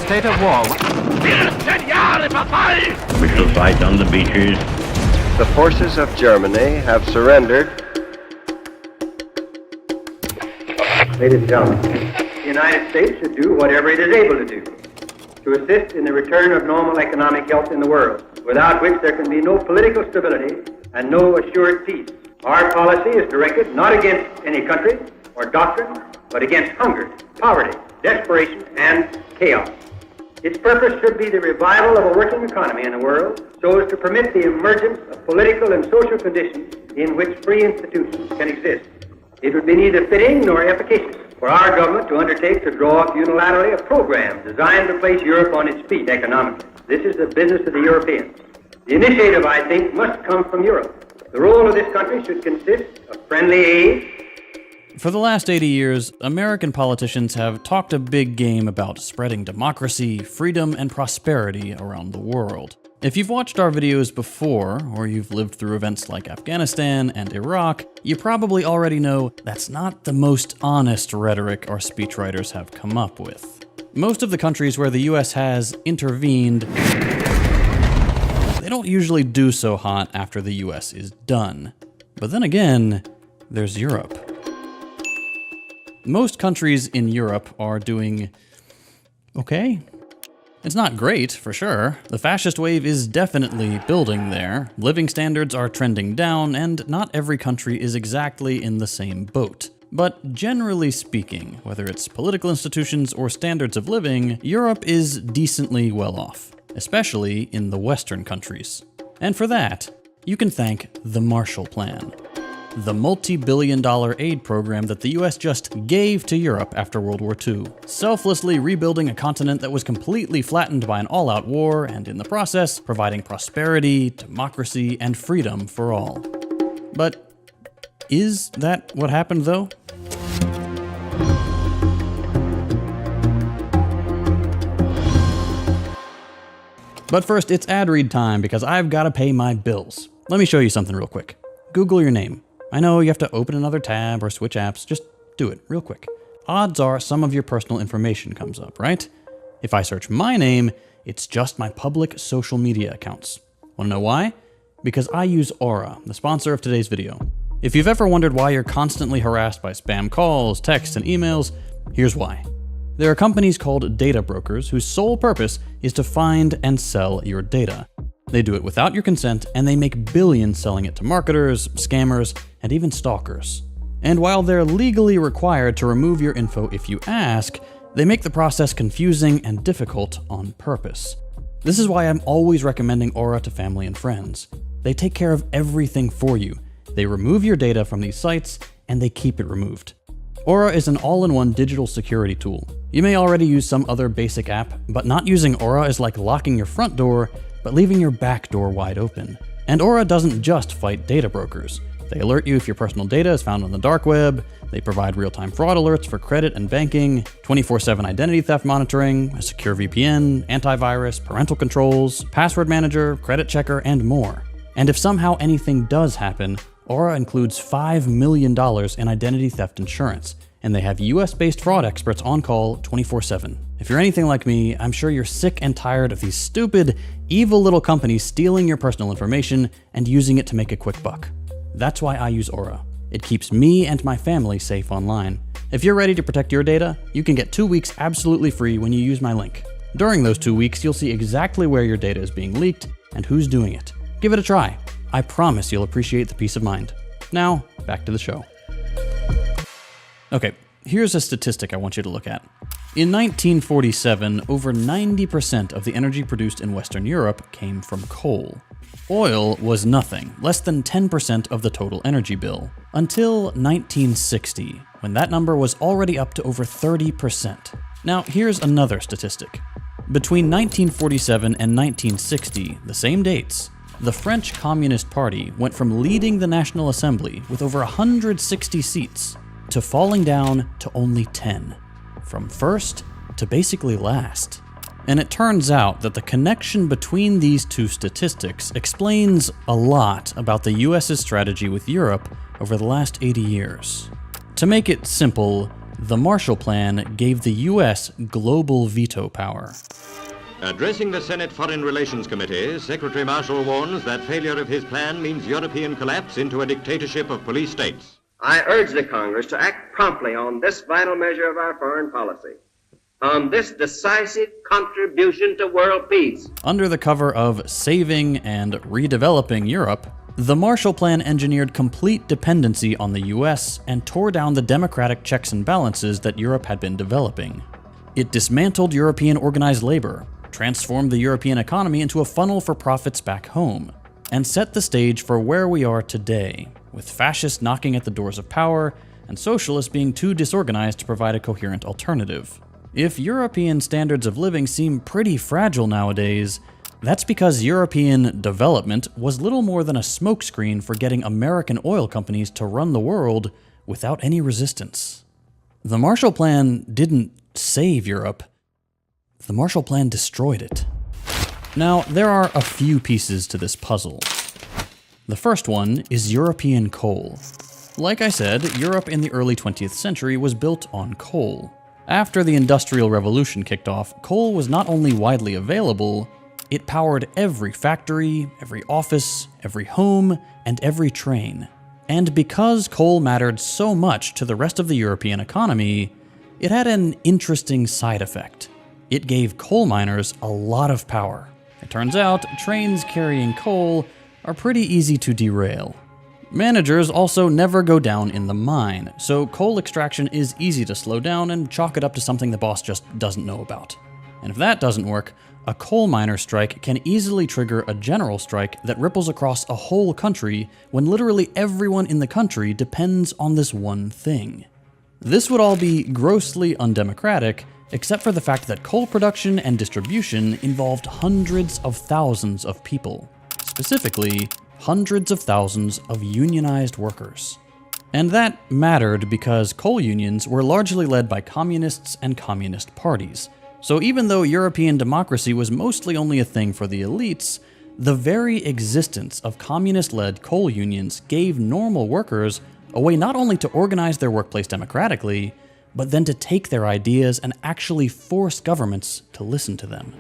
state of war. We shall fight on the beaches. The forces of Germany have surrendered. Ladies and gentlemen, the United States should do whatever it is able to do to assist in the return of normal economic health in the world, without which there can be no political stability and no assured peace. Our policy is directed not against any country or doctrine, but against hunger, poverty, desperation, and chaos. Its purpose should be the revival of a working economy in the world so as to permit the emergence of political and social conditions in which free institutions can exist. It would be neither fitting nor efficacious for our government to undertake to draw up unilaterally a program designed to place Europe on its feet economically. This is the business of the Europeans. The initiative, I think, must come from Europe. The role of this country should consist of friendly aid. For the last 80 years, American politicians have talked a big game about spreading democracy, freedom, and prosperity around the world. If you've watched our videos before, or you've lived through events like Afghanistan and Iraq, you probably already know that's not the most honest rhetoric our speechwriters have come up with. Most of the countries where the US has intervened, they don't usually do so hot after the US is done. But then again, there's Europe. Most countries in Europe are doing okay. It's not great, for sure. The fascist wave is definitely building there. Living standards are trending down, and not every country is exactly in the same boat. But generally speaking, whether it's political institutions or standards of living, Europe is decently well off, especially in the Western countries. And for that, you can thank the Marshall Plan, the multi-billion-dollar aid program that the US just gave to Europe after World War II, selflessly rebuilding a continent that was completely flattened by an all-out war, and in the process, providing prosperity, democracy, and freedom for all. But is that what happened, though? But first, it's ad read time, because I've got to pay my bills. Let me show you something real quick. Google your name. I know you have to open another tab or switch apps, just do it real quick. Odds are some of your personal information comes up, right? If I search my name, it's just my public social media accounts. Wanna know why? Because I use Aura, the sponsor of today's video. If you've ever wondered why you're constantly harassed by spam calls, texts, and emails, here's why. There are companies called data brokers whose sole purpose is to find and sell your data. They do it without your consent, and they make billions selling it to marketers, scammers, and even stalkers. And while they're legally required to remove your info if you ask, they make the process confusing and difficult on purpose. This is why I'm always recommending Aura to family and friends. They take care of everything for you. They remove your data from these sites, and they keep it removed. Aura is an all-in-one digital security tool. You may already use some other basic app, but not using Aura is like locking your front door, but leaving your back door wide open. And Aura doesn't just fight data brokers. They alert you if your personal data is found on the dark web, they provide real-time fraud alerts for credit and banking, 24/7 identity theft monitoring, a secure VPN, antivirus, parental controls, password manager, credit checker, and more. And if somehow anything does happen, Aura includes $5 million in identity theft insurance, and they have US-based fraud experts on call 24/7. If you're anything like me, I'm sure you're sick and tired of these stupid, evil little companies stealing your personal information and using it to make a quick buck. That's why I use Aura. It keeps me and my family safe online. If you're ready to protect your data, you can get 2 weeks absolutely free when you use my link. During those 2 weeks, you'll see exactly where your data is being leaked and who's doing it. Give it a try. I promise you'll appreciate the peace of mind. Now, back to the show. Okay, here's a statistic I want you to look at. In 1947, over 90% of the energy produced in Western Europe came from coal. Oil was nothing, less than 10% of the total energy bill, until 1960, when that number was already up to over 30%. Now, here's another statistic. Between 1947 and 1960, the same dates, the French Communist Party went from leading the National Assembly with over 160 seats to falling down to only 10. From first to basically last. And it turns out that the connection between these two statistics explains a lot about the US's strategy with Europe over the last 80 years. To make it simple, the Marshall Plan gave the US global veto power. Addressing the Senate Foreign Relations Committee, Secretary Marshall warns that failure of his plan means European collapse into a dictatorship of police states. I urge the Congress to act promptly on this vital measure of our foreign policy, on this decisive contribution to world peace. Under the cover of saving and redeveloping Europe, the Marshall Plan engineered complete dependency on the US and tore down the democratic checks and balances that Europe had been developing. It dismantled European organized labor, transformed the European economy into a funnel for profits back home, and set the stage for where we are today, with fascists knocking at the doors of power and socialists being too disorganized to provide a coherent alternative. If European standards of living seem pretty fragile nowadays, that's because European development was little more than a smokescreen for getting American oil companies to run the world without any resistance. The Marshall Plan didn't save Europe. The Marshall Plan destroyed it. Now, there are a few pieces to this puzzle. The first one is European coal. Like I said, Europe in the early 20th century was built on coal. After the Industrial Revolution kicked off, coal was not only widely available, it powered every factory, every office, every home, and every train. And because coal mattered so much to the rest of the European economy, it had an interesting side effect. It gave coal miners a lot of power. It turns out trains carrying coal are pretty easy to derail. Managers also never go down in the mine, so coal extraction is easy to slow down and chalk it up to something the boss just doesn't know about. And if that doesn't work, a coal miner strike can easily trigger a general strike that ripples across a whole country when literally everyone in the country depends on this one thing. This would all be grossly undemocratic, except for the fact that coal production and distribution involved hundreds of thousands of people. Specifically, hundreds of thousands of unionized workers. And that mattered because coal unions were largely led by communists and communist parties. So even though European democracy was mostly only a thing for the elites, the very existence of communist-led coal unions gave normal workers a way not only to organize their workplace democratically, but then to take their ideas and actually force governments to listen to them.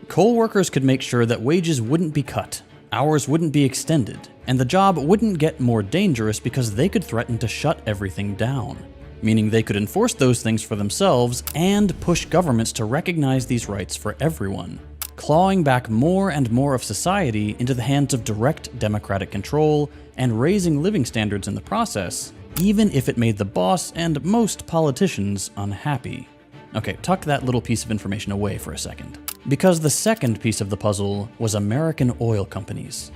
Coal workers could make sure that wages wouldn't be cut, hours wouldn't be extended, and the job wouldn't get more dangerous because they could threaten to shut everything down, meaning they could enforce those things for themselves and push governments to recognize these rights for everyone, clawing back more and more of society into the hands of direct democratic control and raising living standards in the process, even if it made the boss and most politicians unhappy. Okay, tuck that little piece of information away for a second. Because the second piece of the puzzle was American oil companies.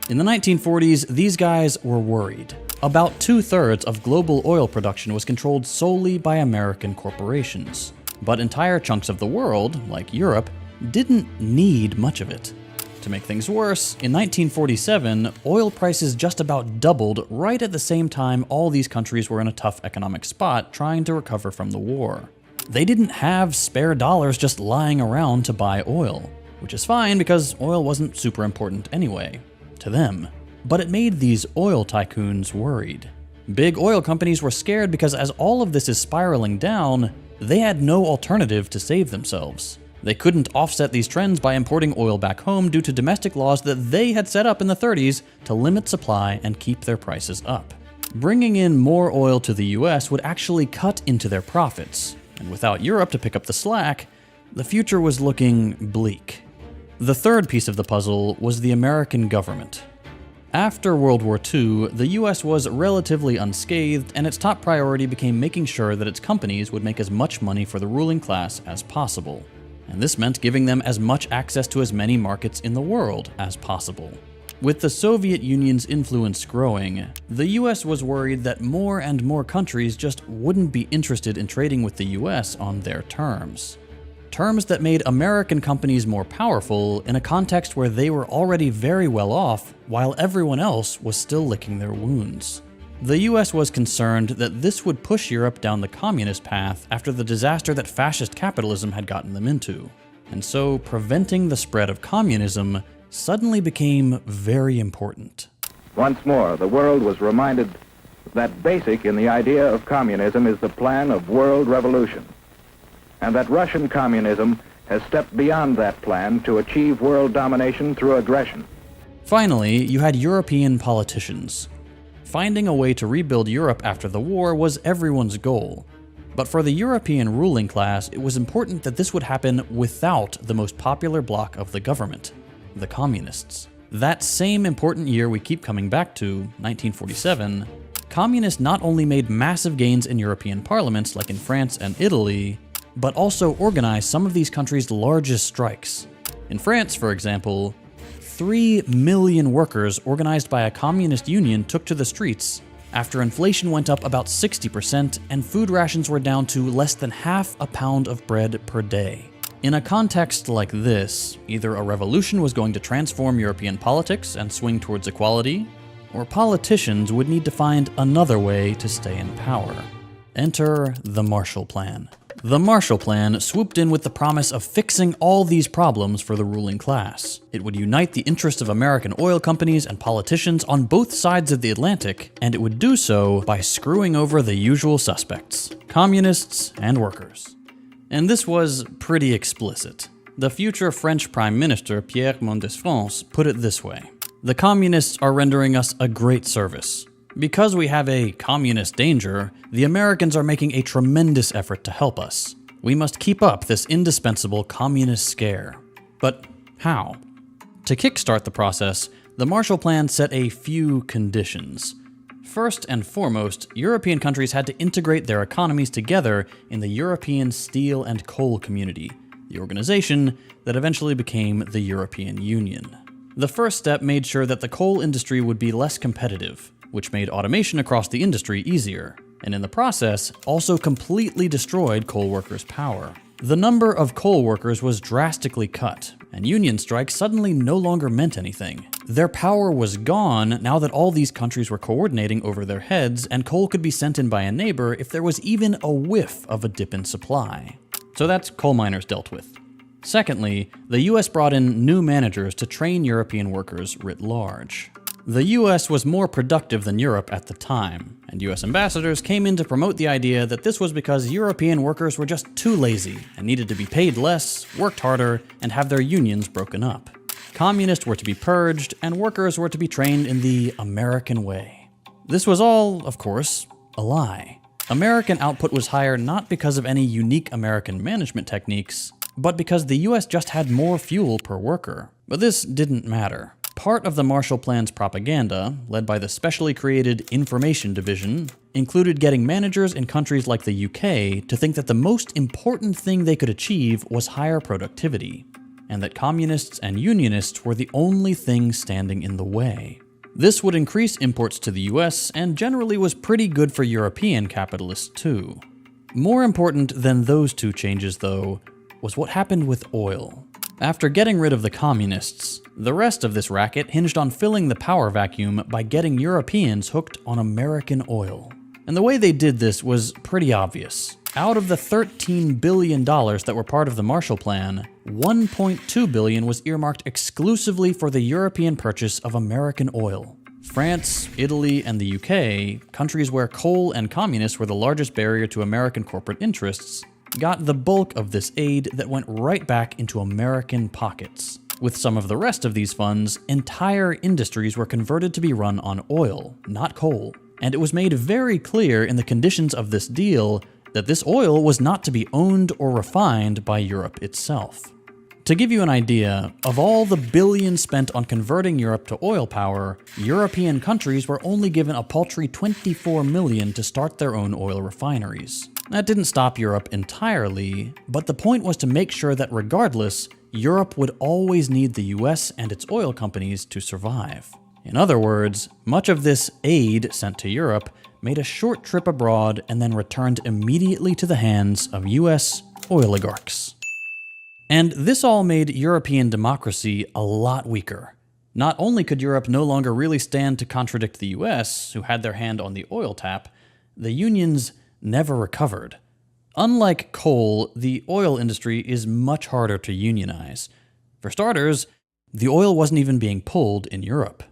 In the 1940s, these guys were worried. About 2/3 of global oil production was controlled solely by American corporations. But entire chunks of the world, like Europe, didn't need much of it. To make things worse, in 1947, oil prices just about doubled right at the same time all these countries were in a tough economic spot trying to recover from the war. They didn't have spare dollars just lying around to buy oil, which is fine because oil wasn't super important anyway, to them. But it made these oil tycoons worried. Big oil companies were scared because as all of this is spiraling down, they had no alternative to save themselves. They couldn't offset these trends by importing oil back home due to domestic laws that they had set up in the 30s to limit supply and keep their prices up. Bringing in more oil to the US would actually cut into their profits, and without Europe to pick up the slack, the future was looking bleak. The third piece of the puzzle was the American government. After World War II, the US was relatively unscathed, and its top priority became making sure that its companies would make as much money for the ruling class as possible. And this meant giving them as much access to as many markets in the world as possible. With the Soviet Union's influence growing, the US was worried that more and more countries just wouldn't be interested in trading with the US on their terms. Terms that made American companies more powerful in a context where they were already very well off, while everyone else was still licking their wounds. The US was concerned that this would push Europe down the communist path after the disaster that fascist capitalism had gotten them into. And so preventing the spread of communism suddenly became very important. Once more, the world was reminded that basic in the idea of communism is the plan of world revolution, and that Russian communism has stepped beyond that plan to achieve world domination through aggression. Finally, you had European politicians. Finding a way to rebuild Europe after the war was everyone's goal. But for the European ruling class, it was important that this would happen without the most popular bloc of the government, the communists. That same important year we keep coming back to, 1947, communists not only made massive gains in European parliaments like in France and Italy, but also organized some of these countries' largest strikes. In France, for example, 3 million workers organized by a communist union took to the streets after inflation went up about 60% and food rations were down to less than half a pound of bread per day. In a context like this, either a revolution was going to transform European politics and swing towards equality, or politicians would need to find another way to stay in power. Enter the Marshall Plan. The Marshall Plan swooped in with the promise of fixing all these problems for the ruling class. It would unite the interests of American oil companies and politicians on both sides of the Atlantic, and it would do so by screwing over the usual suspects, communists and workers. And this was pretty explicit. The future French Prime Minister Pierre Mendès-France put it this way: "The communists are rendering us a great service. Because we have a communist danger, the Americans are making a tremendous effort to help us. We must keep up this indispensable communist scare." But how? To kickstart the process, the Marshall Plan set a few conditions. First and foremost, European countries had to integrate their economies together in the European Steel and Coal Community, the organization that eventually became the European Union. The first step made sure that the coal industry would be less competitive, which made automation across the industry easier, and in the process, also completely destroyed coal workers' power. The number of coal workers was drastically cut, and union strikes suddenly no longer meant anything. Their power was gone now that all these countries were coordinating over their heads, and coal could be sent in by a neighbor if there was even a whiff of a dip in supply. So that's coal miners dealt with. Secondly, the US brought in new managers to train European workers writ large. The US was more productive than Europe at the time, and US ambassadors came in to promote the idea that this was because European workers were just too lazy and needed to be paid less, worked harder, and have their unions broken up. Communists were to be purged, and workers were to be trained in the American way. This was all, of course, a lie. American output was higher not because of any unique American management techniques, but because the US just had more fuel per worker. But this didn't matter. Part of the Marshall Plan's propaganda, led by the specially created Information Division, included getting managers in countries like the UK to think that the most important thing they could achieve was higher productivity, and that communists and unionists were the only thing standing in the way. This would increase imports to the US and generally was pretty good for European capitalists too. More important than those two changes, though, was what happened with oil. After getting rid of the communists, the rest of this racket hinged on filling the power vacuum by getting Europeans hooked on American oil. And the way they did this was pretty obvious. Out of the $13 billion that were part of the Marshall Plan, $1.2 billion was earmarked exclusively for the European purchase of American oil. France, Italy, and the UK, countries where coal and communists were the largest barrier to American corporate interests, got the bulk of this aid that went right back into American pockets. With some of the rest of these funds, entire industries were converted to be run on oil, not coal. And it was made very clear in the conditions of this deal that this oil was not to be owned or refined by Europe itself. To give you an idea, of all the billions spent on converting Europe to oil power, European countries were only given a paltry $24 million to start their own oil refineries. That didn't stop Europe entirely, but the point was to make sure that regardless, Europe would always need the US and its oil companies to survive. In other words, much of this aid sent to Europe made a short trip abroad and then returned immediately to the hands of US oligarchs. And this all made European democracy a lot weaker. Not only could Europe no longer really stand to contradict the US, who had their hand on the oil tap, the unions never recovered. Unlike coal, the oil industry is much harder to unionize. For starters, the oil wasn't even being pulled in Europe.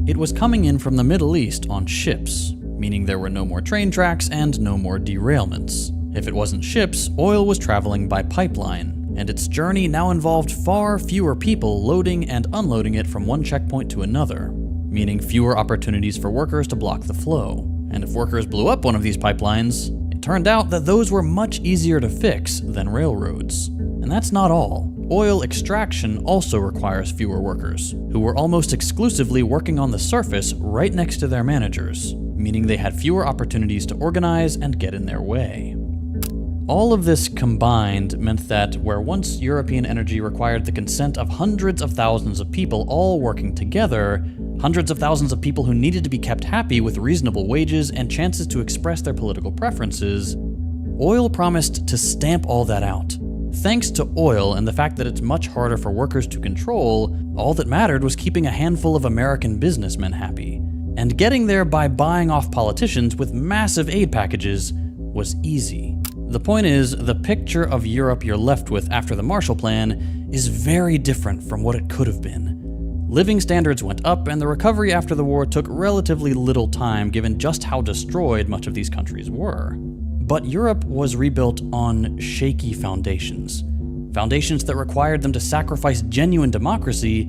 It was coming in from the Middle East on ships, meaning there were no more train tracks and no more derailments. If it wasn't ships, oil was traveling by pipeline, and its journey now involved far fewer people loading and unloading it from one checkpoint to another, meaning fewer opportunities for workers to block the flow. And if workers blew up one of these pipelines, it turned out that those were much easier to fix than railroads. And that's not all. Oil extraction also requires fewer workers, who were almost exclusively working on the surface right next to their managers, meaning they had fewer opportunities to organize and get in their way. All of this combined meant that where once European energy required the consent of hundreds of thousands of people all working together, hundreds of thousands of people who needed to be kept happy with reasonable wages and chances to express their political preferences, oil promised to stamp all that out. Thanks to oil and the fact that it's much harder for workers to control, all that mattered was keeping a handful of American businessmen happy. And getting there by buying off politicians with massive aid packages was easy. The point is, the picture of Europe you're left with after the Marshall Plan is very different from what it could have been. Living standards went up, and the recovery after the war took relatively little time given just how destroyed much of these countries were. But Europe was rebuilt on shaky foundations. Foundations that required them to sacrifice genuine democracy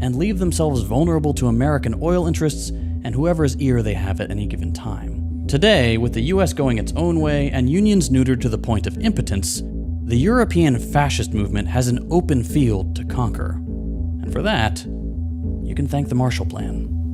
and leave themselves vulnerable to American oil interests and whoever's ear they have at any given time. Today, with the US going its own way and unions neutered to the point of impotence, the European fascist movement has an open field to conquer. And for that, you can thank the Marshall Plan.